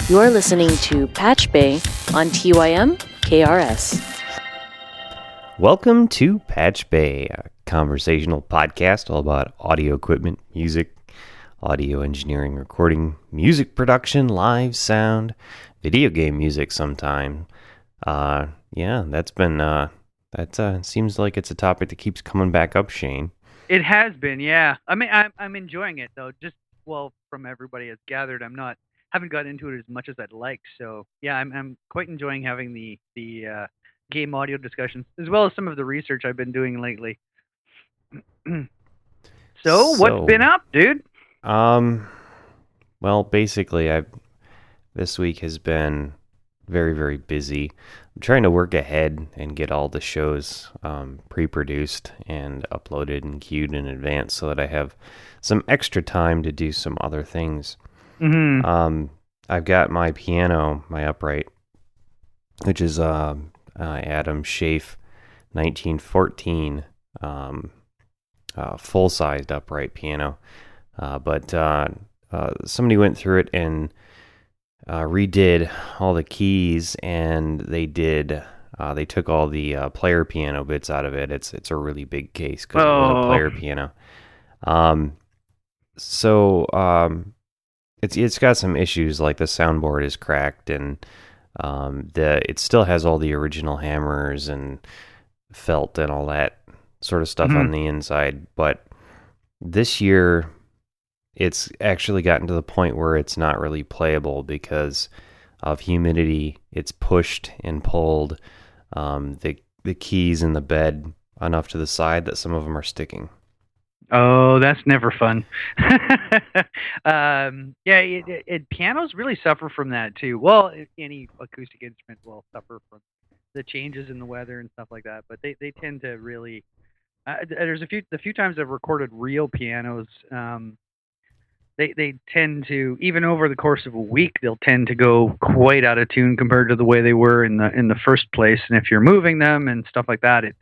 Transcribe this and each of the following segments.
You're listening to PatchBay on tymkrs. Welcome to PatchBay, a conversational podcast all about audio equipment, music, audio engineering, recording, music production, live sound, video game music sometime. That's been, seems like it's a topic that keeps coming back up, Shane. It has been, yeah. I mean, I'm enjoying it though. From everybody has gathered, haven't got into it as much as I'd like. So yeah, I'm quite enjoying having the game audio discussions as well as some of the research I've been doing lately. So what's been up, dude? Well, basically, this week has been very, very busy. I'm trying to work ahead and get all the shows pre-produced and uploaded and queued in advance so that I have some extra time to do some other things. Mm-hmm. I've got my piano, my upright, which is Adam Schaaf 1914 full-sized upright piano. But somebody went through it and redid all the keys, and they took all the player piano bits out of it. It's a really big case because it was a player piano. It's got some issues, like the soundboard is cracked, and it still has all the original hammers and felt and all that sort of stuff on the inside. But this year, it's actually gotten to the point where it's not really playable because of humidity. It's pushed and pulled the keys in the bed enough to the side that some of them are sticking. Oh, that's never fun. Pianos really suffer from that too. Well, any acoustic instrument will suffer from the changes in the weather and stuff like that. But they tend to really. There's the few times I've recorded real pianos. They tend to, even over the course of a week, they'll tend to go quite out of tune compared to the way they were in the first place. And if you're moving them and stuff like that, it's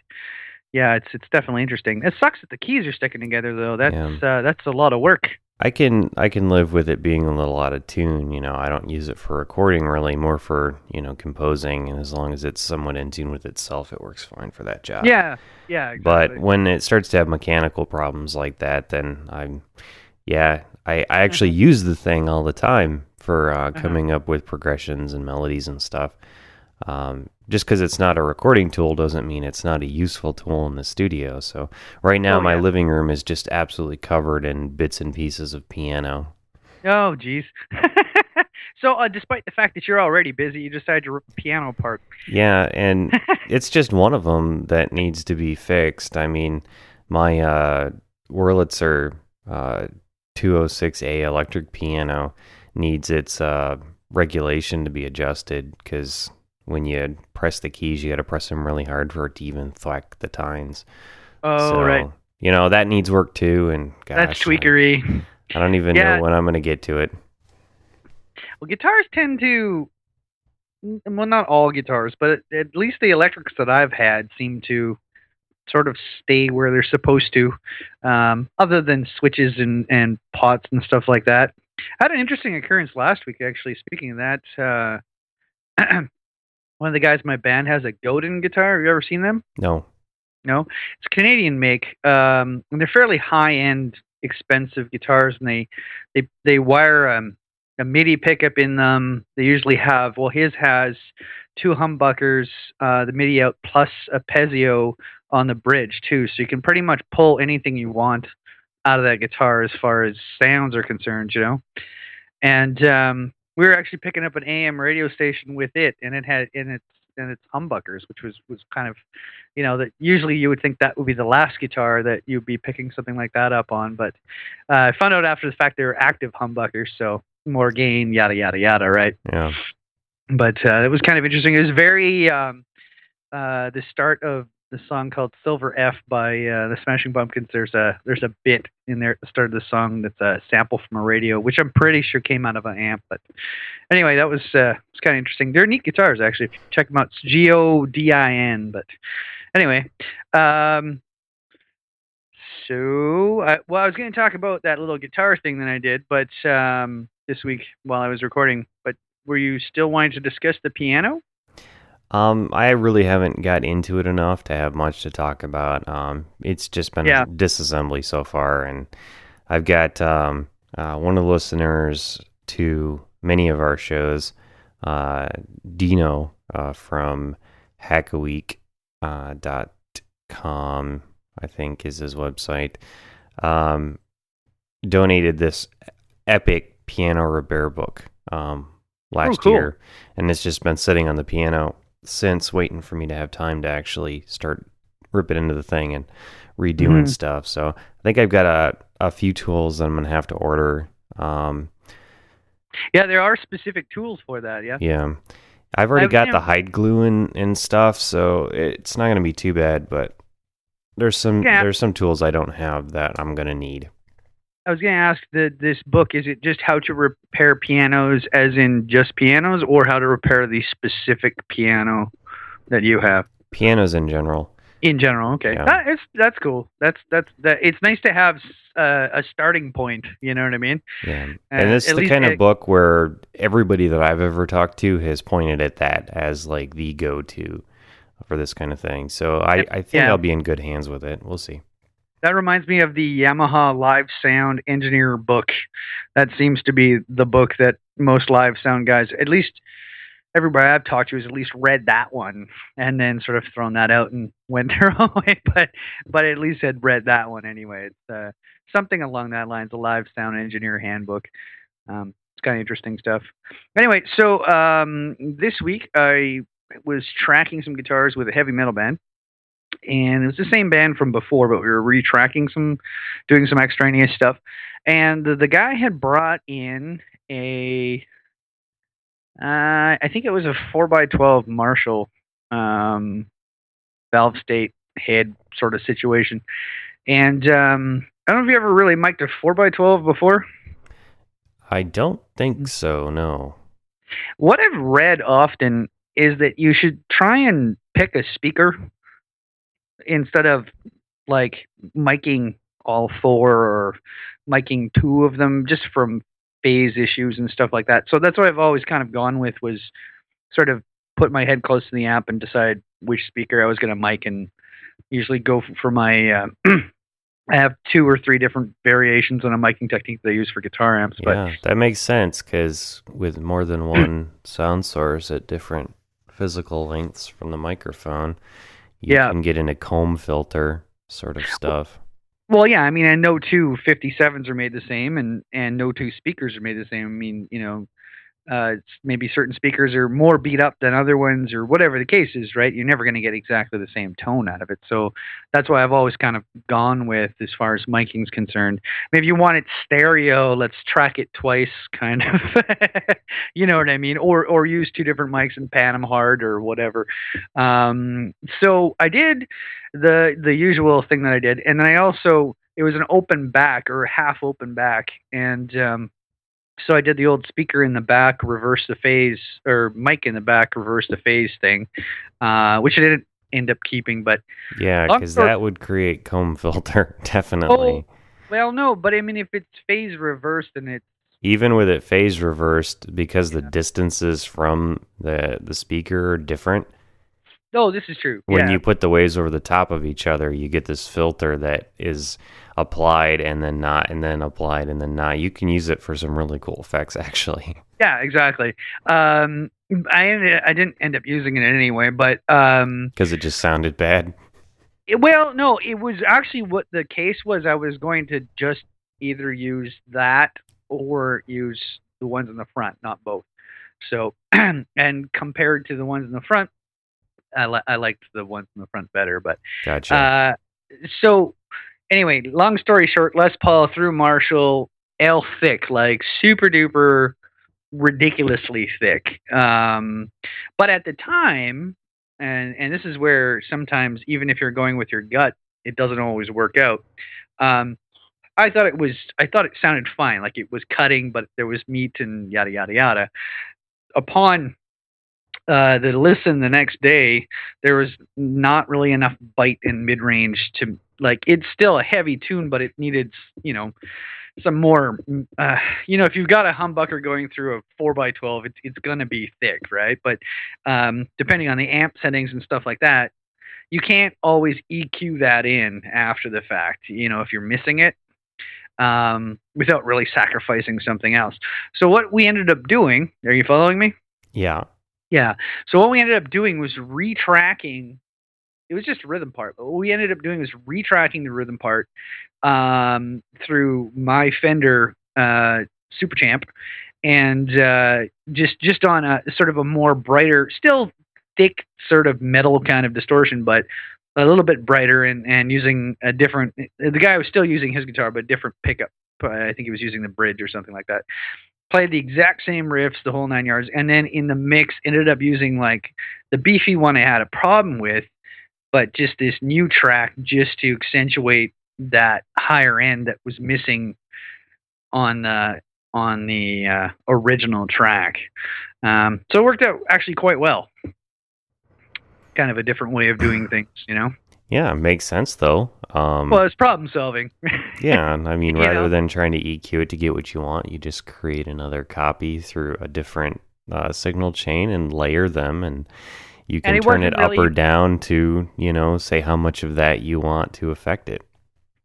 definitely interesting. It sucks that the keys are sticking together though. That's a lot of work. I can live with it being a little out of tune. I don't use it for recording really, more for composing. And as long as it's somewhat in tune with itself, it works fine for that job. Yeah, exactly. But when it starts to have mechanical problems like that, then I actually use the thing all the time for coming up with progressions and melodies and stuff. Just because it's not a recording tool doesn't mean it's not a useful tool in the studio. So right now my living room is just absolutely covered in bits and pieces of piano. Oh, geez. So despite the fact that you're already busy, you decided to rip the piano apart. Yeah, and it's just one of them that needs to be fixed. I mean, my Wurlitzer 206A electric piano needs its regulation to be adjusted because when you press the keys, you got to press them really hard for it to even thwack the tines. Oh, so, right. That needs work too, and gosh, that's tweakery. I don't even know when I'm going to get to it. Well, guitars tend to, well, not all guitars, but at least the electrics that I've had seem to sort of stay where they're supposed to, other than switches and pots and stuff like that. I had an interesting occurrence last week, actually. Speaking of that, one of the guys in my band has a Godin guitar. Have you ever seen them? No. It's a Canadian make. And they're fairly high-end, expensive guitars, and they wire a MIDI pickup in them. They usually have, his has 2 humbuckers, the MIDI out, plus a Pezio on the bridge too, so you can pretty much pull anything you want out of that guitar as far as sounds are concerned, And we were actually picking up an AM radio station with it, and it had in its humbuckers, which was kind of, that usually you would think that would be the last guitar that you'd be picking something like that up on, but I found out after the fact they were active humbuckers, so more gain, yada yada yada, right? Yeah. But it was kind of interesting. It was very the start of the song called Silver F by the Smashing Pumpkins. There's a bit in there at the start of the song that's a sample from a radio, which I'm pretty sure came out of an amp. But anyway, that was kind of interesting. They're neat guitars, actually. If you check them out, it's Godin. But anyway, so I was going to talk about that little guitar thing that I did, but this week while I was recording. But were you still wanting to discuss the piano? I really haven't got into it enough to have much to talk about. It's just been a disassembly so far, and I've got one of the listeners to many of our shows, Dino from hackaweek.com, I think is his website, donated this epic piano repair book last year, and it's just been sitting on the piano since, waiting for me to have time to actually start ripping into the thing and redoing stuff. So I think I've got a few tools that I'm gonna have to order. Yeah, there are specific tools for that. Yeah, I've already got the hide glue and stuff, so it's not gonna be too bad. But there's some tools I don't have that I'm gonna need. I was going to ask, this book, is it just how to repair pianos, as in just pianos, or how to repair the specific piano that you have? Pianos in general. In general, okay. Yeah. That's cool. That's it's nice to have a starting point. You know what I mean? Yeah, and it's the kind of book where everybody that I've ever talked to has pointed at that as like the go-to for this kind of thing. So I think I'll be in good hands with it. We'll see. That reminds me of the Yamaha Live Sound Engineer book. That seems to be the book that most live sound guys, at least everybody I've talked to, has at least read that one and then sort of thrown that out and went their own way. But at least had read that one anyway. It's something along that lines, the Live Sound Engineer Handbook. It's kind of interesting stuff. Anyway, so this week I was tracking some guitars with a heavy metal band. And it was the same band from before, but we were retracking doing some extraneous stuff. And the guy had brought in I think it was a 4x12 Marshall valve state head sort of situation. And I don't know if you ever really mic'd a 4x12 before. I don't think so, no. What I've read often is that you should try and pick a speaker instead of like miking all four or miking two of them, just from phase issues and stuff like that. So that's what I've always kind of gone with, was sort of put my head close to the amp and decide which speaker I was going to mic, and usually go for my I have 2 or 3 different variations on a miking technique that I use for guitar amps. Yeah, that makes sense, because with more than one sound source at different physical lengths from the microphone, you can get into comb filter sort of stuff. Well, yeah, I mean, and no two 57s are made the same, and no two speakers are made the same. I mean, you know, maybe certain speakers are more beat up than other ones, or whatever the case is, right? You're never going to get exactly the same tone out of it. So that's why I've always kind of gone with, as far as micing's concerned. Maybe you want it stereo, let's track it twice, kind of. You know what I mean? Or use 2 different mics and pan them hard or whatever. So I did the usual thing that I did, and then I also, it was an open back or half open back, and so I did the old speaker in the back, reverse the phase, or mic in the back, reverse the phase thing, which I didn't end up keeping. But yeah, because that would create comb filter, definitely. Oh, well, no, but I mean, if it's phase reversed, then it's... Even with it phase reversed, because the distances from the speaker are different. Oh, this is true. When you put the waves over the top of each other, you get this filter that is applied and then not, and then applied and then not. You can use it for some really cool effects, actually. Yeah, exactly. I didn't end up using it anyway, but because it just sounded bad. Well, no, it was actually, what the case was, I was going to just either use that or use the ones in the front, not both. So, and compared to the ones in the front, I liked the ones in the front better. But gotcha. So anyway, long story short, Les Paul through Marshall, L thick, like super duper ridiculously thick. But at the time, and this is where sometimes, even if you're going with your gut, it doesn't always work out. I thought it sounded fine, like it was cutting, but there was meat and yada yada yada. Upon the listen the next day, there was not really enough bite in mid range to, like, it's still a heavy tune, but it needed, you know, some more, if you've got a humbucker going through a 4x12, it's going to be thick, right? But depending on the amp settings and stuff like that, you can't always EQ that in after the fact, if you're missing it, without really sacrificing something else. So what we ended up doing, are you following me? Yeah. Yeah. So what we ended up doing was retracking. It was just a rhythm part, but what we ended up doing was retracking the rhythm part through my Fender Super Champ, and just on a sort of a more brighter, still thick sort of metal kind of distortion, but a little bit brighter, and using a different. The guy was still using his guitar, but different pickup. I think he was using the bridge or something like that. Played the exact same riffs, the whole 9 yards, and then in the mix ended up using like the beefy one I had a problem with, but just this new track just to accentuate that higher end that was missing on the original track. So it worked out actually quite well. Kind of a different way of doing things, Yeah, it makes sense though. Well, it's problem solving. Yeah, I mean, rather than trying to EQ it to get what you want, you just create another copy through a different signal chain and layer them, and you can turn it up or down to, say how much of that you want to affect it.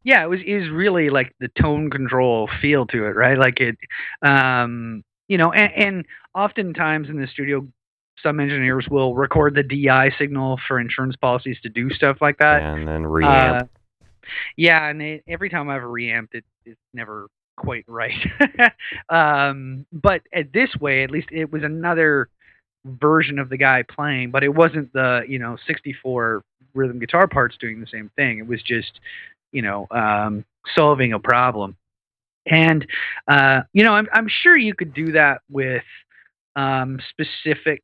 Yeah, it was really like the tone control feel to it, right? Like it, and oftentimes in the studio, some engineers will record the DI signal for insurance policies to do stuff like that. And then reamp. Yeah, and every time I've reamped it, it's never quite right. But this way, at least it was another version of the guy playing, but it wasn't the 64 rhythm guitar parts doing the same thing. It was just solving a problem. And I'm sure you could do that with specific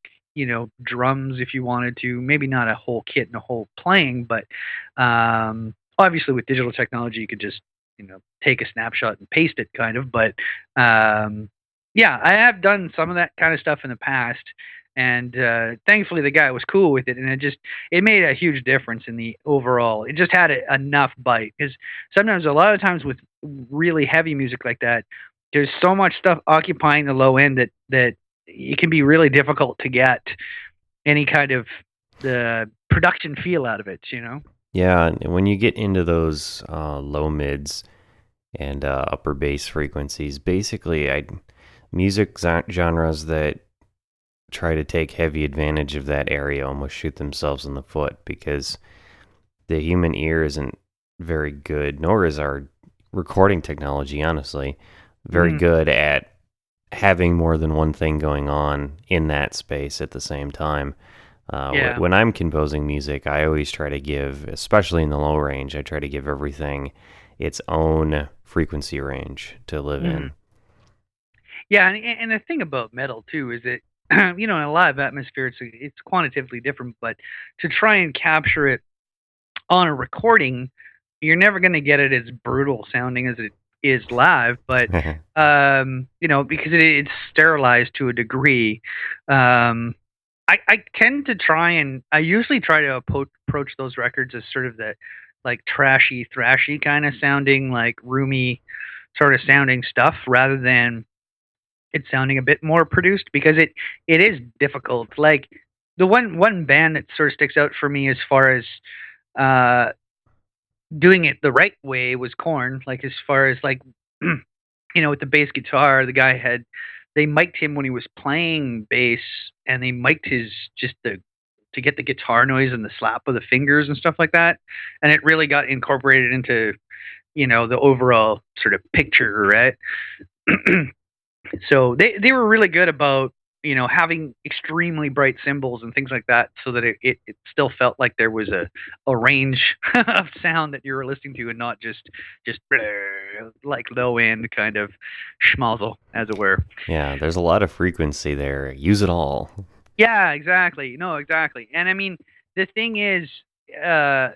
drums if you wanted to. Maybe not a whole kit and a whole playing, but obviously with digital technology you could just take a snapshot and paste it kind of. But yeah, I have done some of that kind of stuff in the past, and thankfully the guy was cool with it, and it made a huge difference in the overall. It just had enough bite, because sometimes, a lot of times with really heavy music like that, there's so much stuff occupying the low end that it can be really difficult to get any kind of the production feel out of it, Yeah, and when you get into those low mids and upper bass frequencies, basically music genres that try to take heavy advantage of that area almost shoot themselves in the foot, because the human ear isn't very good, nor is our recording technology, honestly, very good at having more than one thing going on in that space at the same time. When I'm composing music, I always try to give, especially in the low range, I try to give everything its own frequency range to live in. Yeah, and the thing about metal too is that in a live atmosphere it's quantitatively different, but to try and capture it on a recording, you're never going to get it as brutal sounding as it is live, but because it's sterilized to a degree. I tend to I usually try to approach those records as sort of the like trashy, thrashy kind of sounding, like roomy sort of sounding stuff, rather than it sounding a bit more produced, because it is difficult. Like the one band that sort of sticks out for me as far as doing it the right way was Korn. Like as far as like with the bass guitar, the guy they mic'd him when he was playing bass, and they mic'd his to get the guitar noise and the slap of the fingers and stuff like that, and it really got incorporated into the overall sort of picture, right? So they were really good about having extremely bright cymbals and things like that, so that it still felt like there was a range of sound that you were listening to, and not just like low end kind of schmozzle, as it were. Yeah, there's a lot of frequency there. Use it all. Yeah, exactly. No, exactly. And I mean, the thing is, a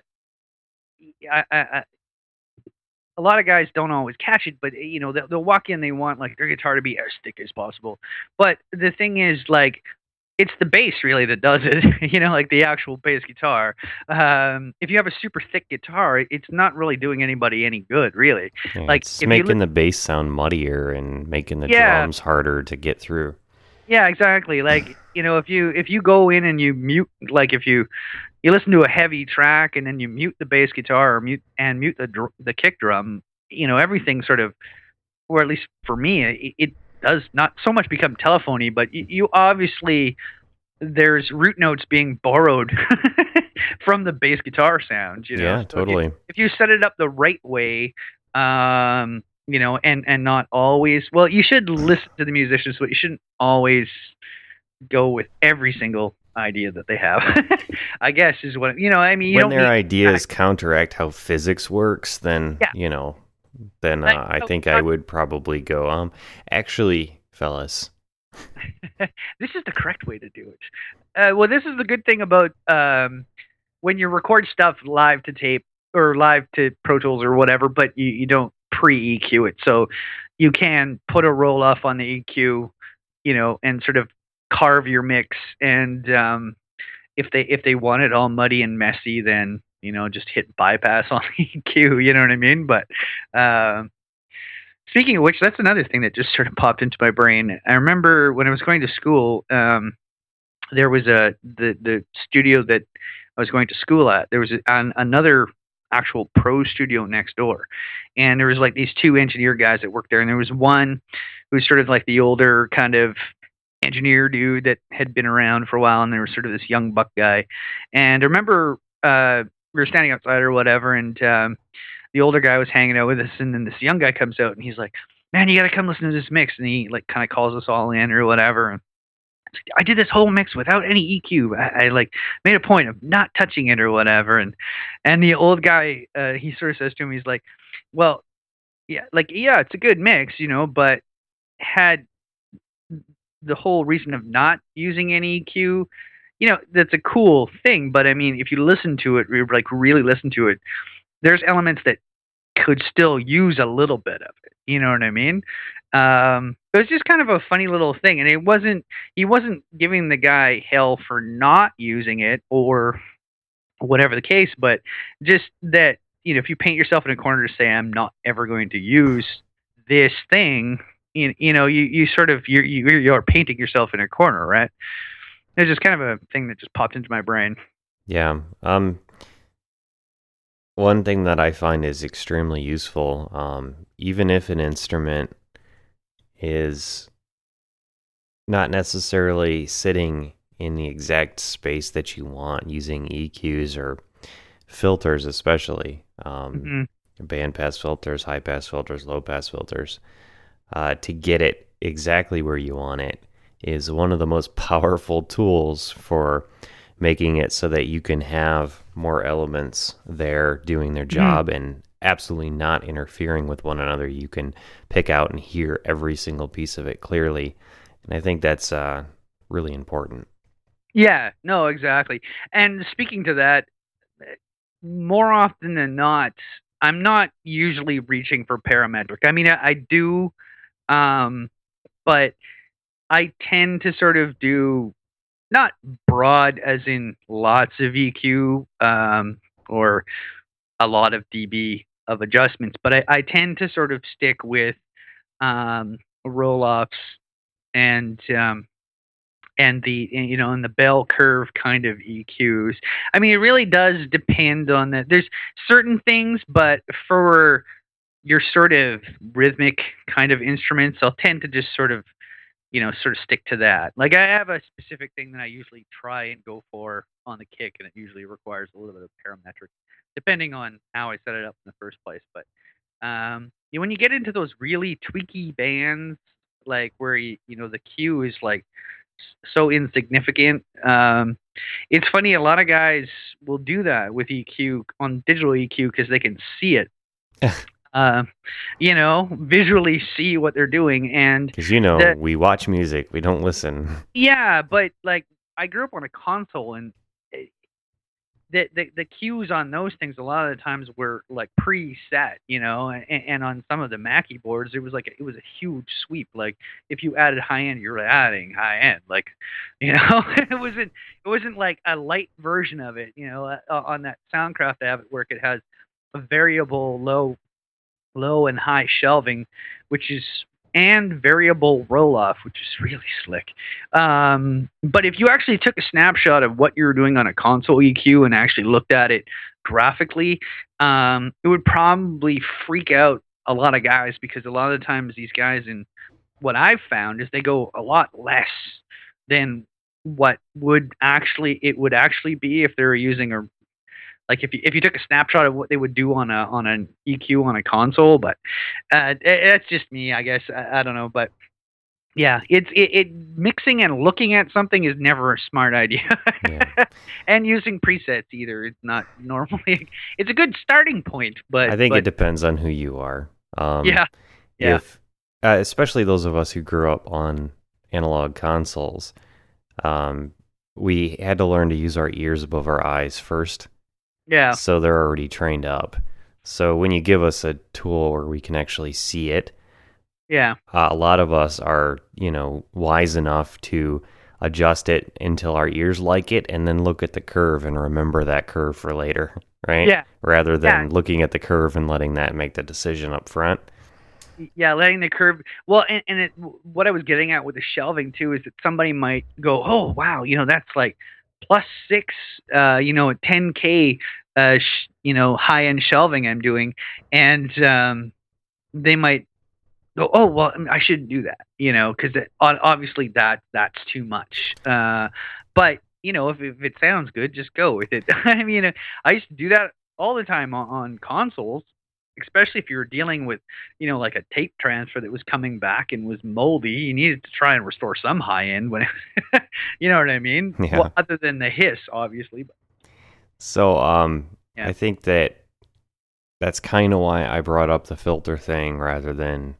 lot of guys don't always catch it, but they'll walk in, they want like their guitar to be as thick as possible. But the thing is, like, it's the bass really that does it, like the actual bass guitar. If you have a super thick guitar, it's not really doing anybody any good, really. Yeah, Like it's if you making the bass sound muddier and making the yeah, drums harder to get through. yeah, exactly. Like, if you go in and you mute, like if you listen to a heavy track and then you mute the bass guitar or mute the kick drum, everything sort of, or at least for me, it does not so much become telephony, but you obviously there's root notes being borrowed from the bass guitar sound, Yeah, So totally. if you set it up the right way, and not always, well, you should listen to the musicians, but you shouldn't always go with every single idea that they have. I guess is what I mean. You When don't their need ideas counteract how physics works, then, yeah. I think I would probably go, actually, fellas. This is the correct way to do it. Well, this is the good thing about when you record stuff live to tape or live to Pro Tools or whatever, but you don't pre EQ it, so you can put a roll off on the EQ, and sort of carve your mix. And if they want it all muddy and messy, then just hit bypass on the EQ. You know what I mean? But speaking of which, that's another thing that just sort of popped into my brain. I remember when I was going to school, there was the studio that I was going to school at. There was another actual pro studio next door, and there was like these two engineer guys that worked there, and there was one who was sort of like the older kind of engineer dude that had been around for a while, and there was sort of this young buck guy. And I remember we were standing outside or whatever, and the older guy was hanging out with us, and then this young guy comes out, and he's like, "Man, you got to come listen to this mix." And he like kind of calls us all in or whatever. And I did this whole mix without any EQ. I like made a point of not touching it or whatever. And the old guy, he sort of says to him, he's like, "Well, yeah, it's a good mix, but had the whole reason of not using any EQ, that's a cool thing. But I mean, if you listen to it, like really listen to it, there's elements that could still use a little bit of it. You know what I mean? It was just kind of a funny little thing, and he wasn't giving the guy hell for not using it or whatever the case, but just that if you paint yourself in a corner to say I'm not ever going to use this thing, you sort of you're painting yourself in a corner, right? It's just kind of a thing that just popped into my brain. Yeah. One thing that I find is extremely useful, even if an instrument is not necessarily sitting in the exact space that you want, using EQs or filters especially, bandpass filters, high-pass filters, low-pass filters, to get it exactly where you want it is one of the most powerful tools for making it so that you can have more elements there doing their job and absolutely not interfering with one another. You can pick out and hear every single piece of it clearly. And I think that's really important. Yeah, no, exactly. And speaking to that, more often than not, I'm not usually reaching for parametric. I mean, I do, but I tend to sort of do not broad as in lots of EQ or a lot of dB of adjustments, but I tend to sort of stick with roll-offs and the and the bell curve kind of EQs. I mean, it really does depend on that. There's certain things, but for your sort of rhythmic kind of instruments, I'll tend to just sort of stick to that. Like I have a specific thing that I usually try and go for on the kick, and it usually requires a little bit of parametric, depending on how I set it up in the first place. But when you get into those really tweaky bands, like where the cue is like so insignificant, it's funny. A lot of guys will do that with EQ on digital EQ because they can see it. Visually see what they're doing. And because we watch music, we don't listen. Yeah, but like I grew up on a console, and the cues on those things a lot of the times were like preset, and on some of the Mackie boards it was a huge sweep. Like if you added high end, you're adding high end. Like, it wasn't like a light version of it. On that Soundcraft I have at work, it has a variable low and high shelving, which is and variable roll off, which is really slick. But if you actually took a snapshot of what you were doing on a console EQ and actually looked at it graphically, it would probably freak out a lot of guys, because a lot of the times these guys, and what I've found is they go a lot less than what it would actually be if they were using a, like if you took a snapshot of what they would do on an EQ on a console. But it's just me, I guess. I don't know, but yeah, it mixing and looking at something is never a smart idea. Yeah. And using presets either, it's not normally. It's a good starting point, but I think it depends on who you are. Yeah. If especially those of us who grew up on analog consoles, we had to learn to use our ears above our eyes first. Yeah. So they're already trained up. So when you give us a tool where we can actually see it, yeah, a lot of us are, wise enough to adjust it until our ears like it, and then look at the curve and remember that curve for later, right? Yeah. Rather than looking at the curve and letting that make the decision up front. Yeah, letting the curve. Well, what I was getting at with the shelving too is that somebody might go, "Oh, wow, that's like +6, 10K, high end shelving I'm doing," and they might go, "Oh, well, I shouldn't do that," because obviously that's too much. But if it sounds good, just go with it. I mean, I used to do that all the time on consoles, especially if you were dealing with, like a tape transfer that was coming back and was moldy. You needed to try and restore some high end when, you know what I mean? Yeah. Well, other than the hiss, obviously. So, Yeah. I think that's kind of why I brought up the filter thing rather than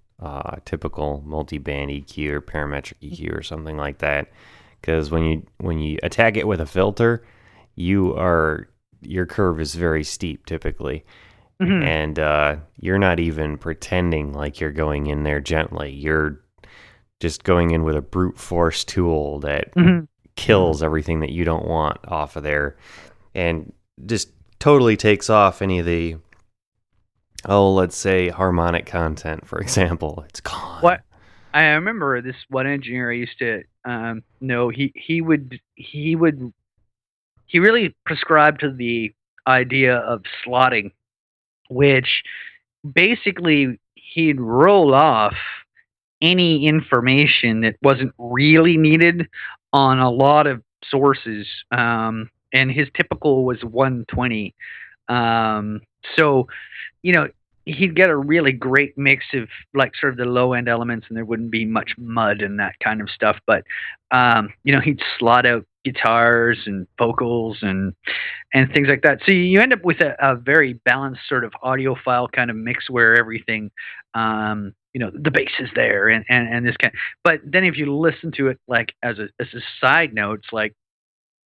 typical multi-band EQ or parametric EQ or something like that. Because when you attack it with a filter, your curve is very steep typically. Mhm. And you're not even pretending like you're going in there gently. You're just going in with a brute force tool that Mhm. kills everything that you don't want off of there, and just totally takes off any of the, let's say harmonic content, for example. It's gone. What I remember, this one engineer I used to know, he really prescribed to the idea of slotting, which basically he'd roll off any information that wasn't really needed on a lot of sources. And his typical was 120. So, he'd get a really great mix of like sort of the low end elements, and there wouldn't be much mud and that kind of stuff. But, he'd slot out guitars and vocals and things like that. So you end up with a very balanced sort of audiophile kind of mix where everything, the bass is there and this kind. But then if you listen to it like as a side note, it's like,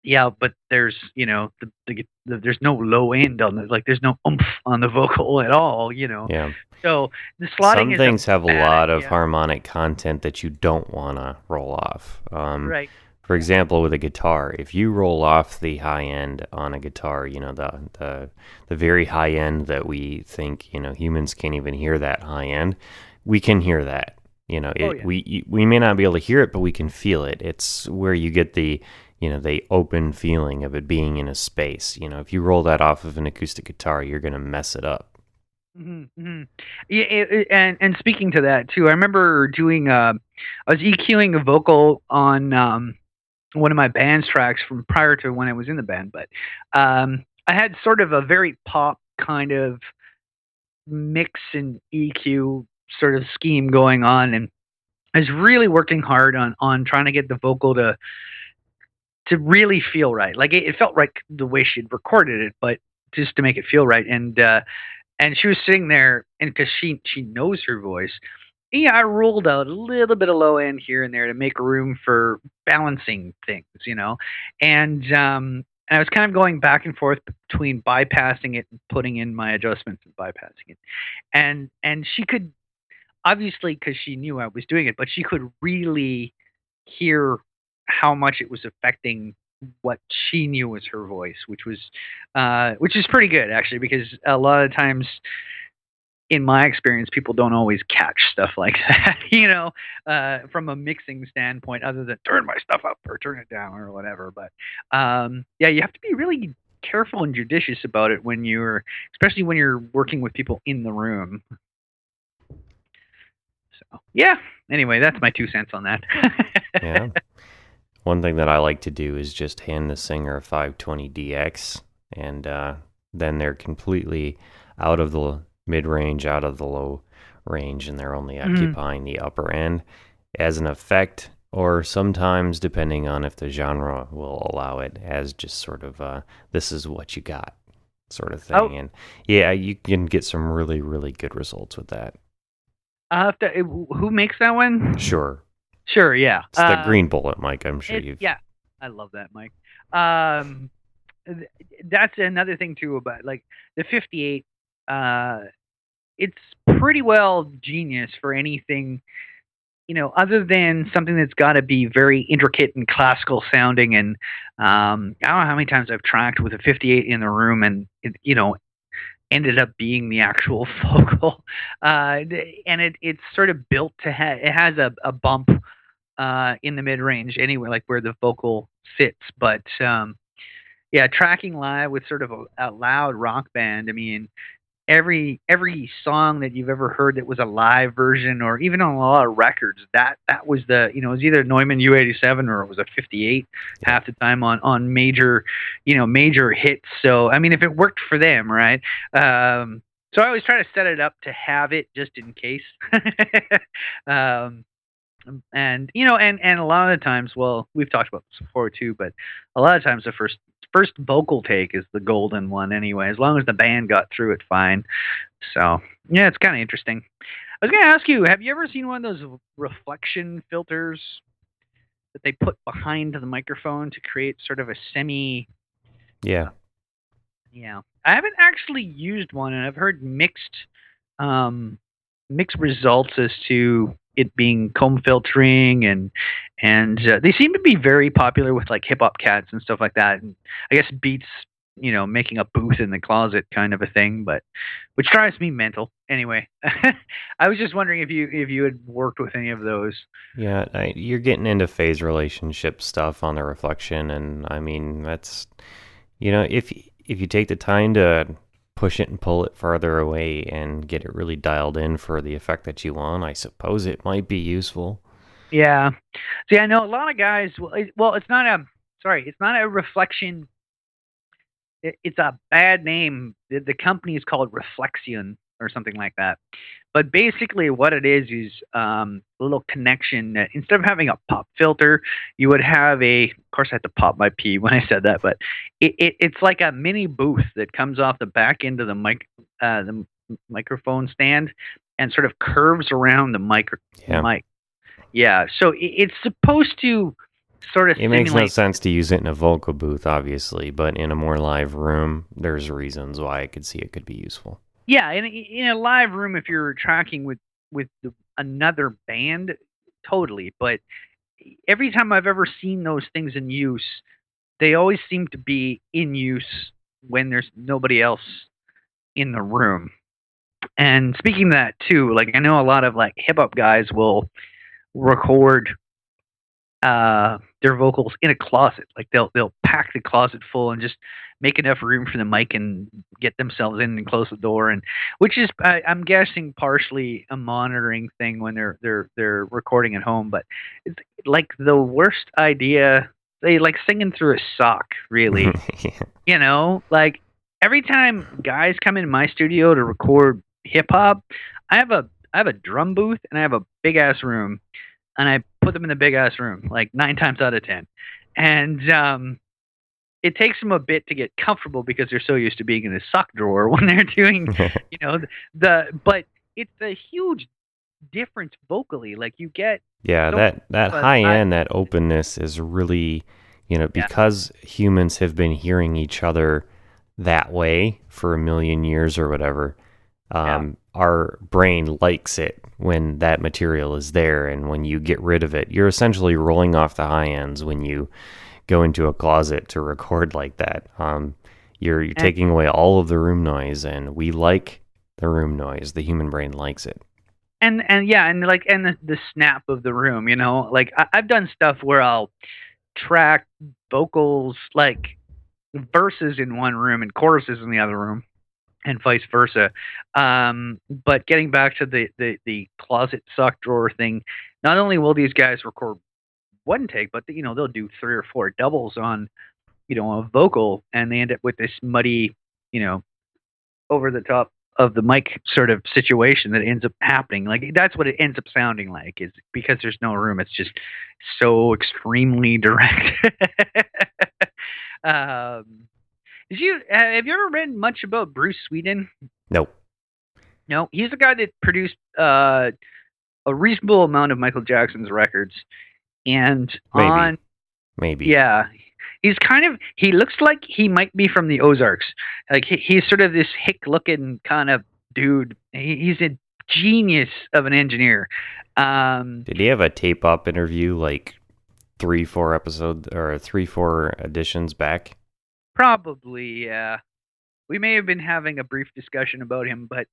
yeah, but there's there's no low end on it. Like there's no oomph on the vocal at all. Yeah. So the slotting Some things have a bad lot of idea. harmonic content that you don't want to roll off. Right. For example, with a guitar, if you roll off the high end on a guitar, the very high end that we think, humans can't even hear that high end, we can hear that. We may not be able to hear it, but we can feel it. It's where you get the open feeling of it being in a space. If you roll that off of an acoustic guitar, you're going to mess it up. Mm-hmm, mm-hmm. Yeah, and speaking to that too, I remember doing I was EQing a vocal on one of my band's tracks from prior to when I was in the band, but I had sort of a very pop kind of mix and EQ sort of scheme going on, and I was really working hard on trying to get the vocal to really feel right. Like it felt right the way she'd recorded it, but just to make it feel right. And she was sitting there, and because she knows her voice, yeah, I rolled out a little bit of low end here and there to make room for balancing things, and And I was kind of going back and forth between bypassing it and putting in my adjustments and bypassing it. And she could, obviously, because she knew I was doing it, but she could really hear how much it was affecting what she knew was her voice, which is pretty good actually, because a lot of times in my experience, people don't always catch stuff like that, from a mixing standpoint, other than turn my stuff up or turn it down or whatever. But yeah, you have to be really careful and judicious about it especially when you're working with people in the room. So yeah. Anyway, that's my 2 cents on that. Yeah. One thing that I like to do is just hand the singer a 520DX, and then they're completely out of the mid-range, out of the low range, and they're only occupying the upper end as an effect, or sometimes, depending on if the genre will allow it, as just sort of this is what you got sort of thing. And yeah, you can get some really, really good results with that. Who makes that one? Sure, yeah. It's the Green Bullet mic. I'm sure you've... Yeah, I love that mic. That's another thing too about like the 58. It's pretty well genius for anything, other than something that's got to be very intricate and classical sounding. And I don't know how many times I've tracked with a 58 in the room, and it, ended up being the actual vocal. And it's sort of built to it has a bump in the mid range anyway, like where the vocal sits. But yeah, tracking live with sort of a loud rock band. I mean, every song that you've ever heard that was a live version, or even on a lot of records, that was it was either Neumann U87 or it was a 58 half the time on major major hits. So I mean, if it worked for them, right? So I always try to set it up to have it just in case. And and a lot of the times, well, we've talked about this before too, but a lot of times the first vocal take is the golden one anyway, as long as the band got through it fine. So yeah, it's kind of interesting. I was going to ask you, have you ever seen one of those reflection filters that they put behind the microphone to create sort of a semi... Yeah. I haven't actually used one, and I've heard mixed results as to it being comb filtering, and they seem to be very popular with like hip hop cats and stuff like that. And I guess Beats, making a booth in the closet kind of a thing, but which drives me mental. Anyway, I was just wondering if you had worked with any of those. Yeah, you're getting into phase relationship stuff on the reflection, and I mean that's if you take the time to push it and pull it farther away and get it really dialed in for the effect that you want, I suppose it might be useful. Yeah. See, I know a lot of guys, it's not a reflection. It's a bad name. The company is called Reflexion or something like that. But basically what it is a little connection that instead of having a pop filter, you would have of course I had to pop my P when I said that, but it's like a mini booth that comes off the back end of the microphone stand and sort of curves around the mic. Yeah. So it's supposed to sort of makes no sense to use it in a vocal booth, obviously, but in a more live room, there's reasons why I could see it could be useful. Yeah, in a live room, if you're tracking with another band, totally. But every time I've ever seen those things in use, they always seem to be in use when there's nobody else in the room. And speaking of that too, like I know a lot of like hip hop guys will record their vocals in a closet. Like they'll pack the closet full and just make enough room for the mic and get themselves in and close the door, and which is I'm guessing partially a monitoring thing when they're recording at home, but it's like the worst idea. They like singing through a sock, really. Like every time guys come in my studio to record hip hop, I have a drum booth and I have a big ass room, and I put them in the big ass room like 9 times out of 10. And it takes them a bit to get comfortable because they're so used to being in a sock drawer when they're doing, but it's a huge difference vocally. Like you get that high end, that openness is really Because humans have been hearing each other that way for a million years or whatever, our brain likes it when that material is there, and when you get rid of it, you're essentially rolling off the high ends when you go into a closet to record like that. You're taking away all of the room noise, and we like the room noise. The human brain likes it. And the snap of the room, like I've done stuff where I'll track vocals, like verses in one room and choruses in the other room, and vice versa. But getting back to the closet sock drawer thing, not only will these guys record one take, but they'll do 3 or 4 doubles on a vocal, and they end up with this muddy, over the top of the mic sort of situation that ends up happening. Like, that's what it ends up sounding like, is because there's no room. It's just so extremely direct. Have you ever read much about Bruce Sweden? Nope. No, he's the guy that produced a reasonable amount of Michael Jackson's records, and maybe. Yeah. He looks like he might be from the Ozarks. Like, he's sort of this hick-looking kind of dude. He's a genius of an engineer. Did he have a tape-op interview like 3-4 episodes or 3-4 editions back? Probably, yeah. We may have been having a brief discussion about him, but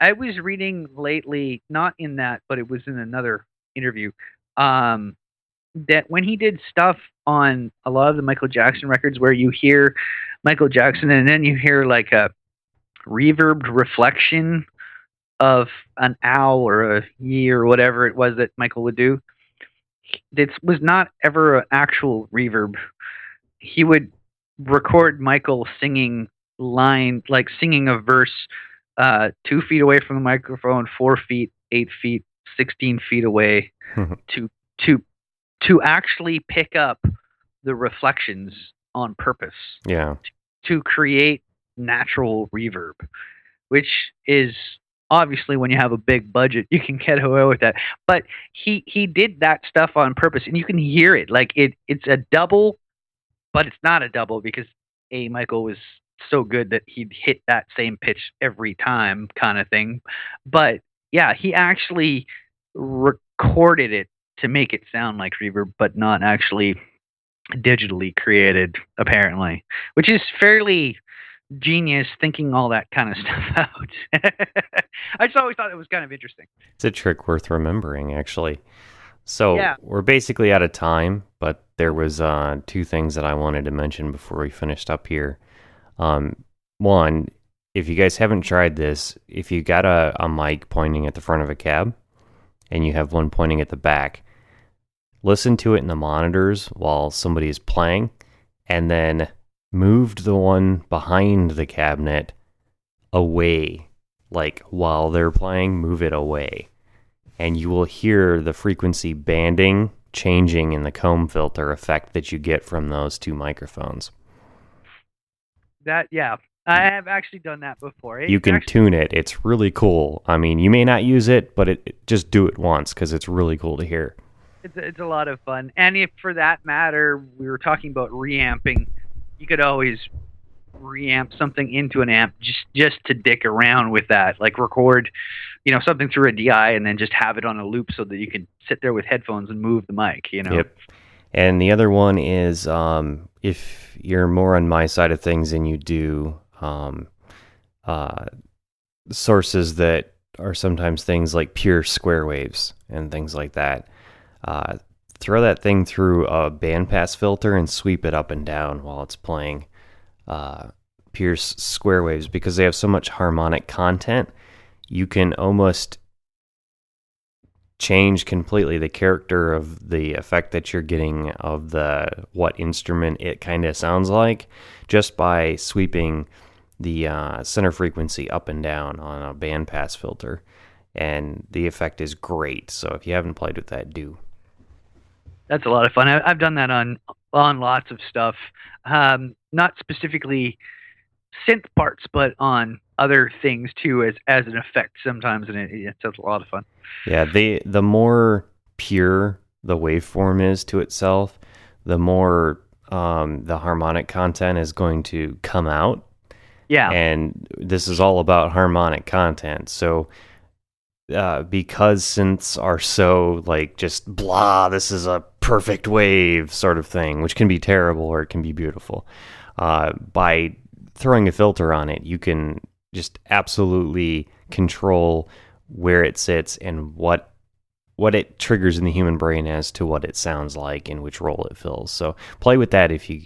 I was reading lately, not in that, but it was in another interview, that when he did stuff on a lot of the Michael Jackson records where you hear Michael Jackson and then you hear like a reverbed reflection of an ow or a ye or whatever it was that Michael would do, this was not ever an actual reverb. He would record Michael singing a verse 2 feet away from the microphone, 4 feet, 8 feet, 16 feet away to actually pick up the reflections on purpose. Yeah. To create natural reverb, which is obviously, when you have a big budget, you can get away with that. But he did that stuff on purpose, and you can hear it. Like, it's a double, but it's not a double, because Michael was so good that he'd hit that same pitch every time, kind of thing. But yeah, he actually recorded it to make it sound like reverb, but not actually digitally created, apparently, which is fairly genius, thinking all that kind of stuff out. I just always thought it was kind of interesting. It's a trick worth remembering, actually. So Yeah. We're basically out of time, but there was 2 things that I wanted to mention before we finished up here. One, if you guys haven't tried this, if you got a mic pointing at the front of a cab and you have one pointing at the back, listen to it in the monitors while somebody is playing, and then moved the one behind the cabinet away. Like, while they're playing, move it away. And you will hear the frequency banding changing in the comb filter effect that you get from those 2 microphones. Yeah. I have actually done that before. You can tune it. It's really cool. I mean, you may not use it, but just do it once, because it's really cool to hear. It's a lot of fun. And if, for that matter, we were talking about reamping, you could always reamp something into an amp just to dick around with that. Like, record, something through a DI and then just have it on a loop so that you can sit there with headphones and move the mic, Yep. And the other one is, if you're more on my side of things and you do sources that are sometimes things like pure square waves and things like that, throw that thing through a bandpass filter and sweep it up and down while it's playing pure square waves, because they have so much harmonic content. You can almost change completely the character of the effect that you're getting of what instrument it kind of sounds like, just by sweeping the center frequency up and down on a bandpass filter, and the effect is great. So if you haven't played with that, do. That's a lot of fun. I've done that on lots of stuff, not specifically synth parts, but on other things too, as an effect sometimes, and it's a lot of fun. Yeah, the more pure the waveform is to itself, the more the harmonic content is going to come out. Yeah. And this is all about harmonic content. So because synths are so like just blah, this is a perfect wave sort of thing, which can be terrible or it can be beautiful. By throwing a filter on it, you can just absolutely control where it sits and what it triggers in the human brain as to what it sounds like and which role it fills. So play with that if you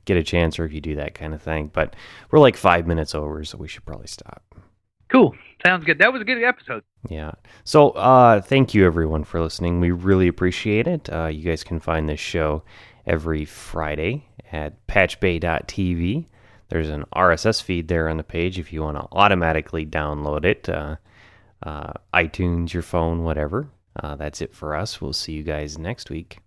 get a chance or if you do that kind of thing. But we're like 5 minutes over, so we should probably stop. Cool. Sounds good. That was a good episode. Yeah. So thank you everyone for listening. We really appreciate it. You guys can find this show every Friday at patchbay.tv. There's an RSS feed there on the page if you want to automatically download it. iTunes, your phone, whatever. That's it for us. We'll see you guys next week.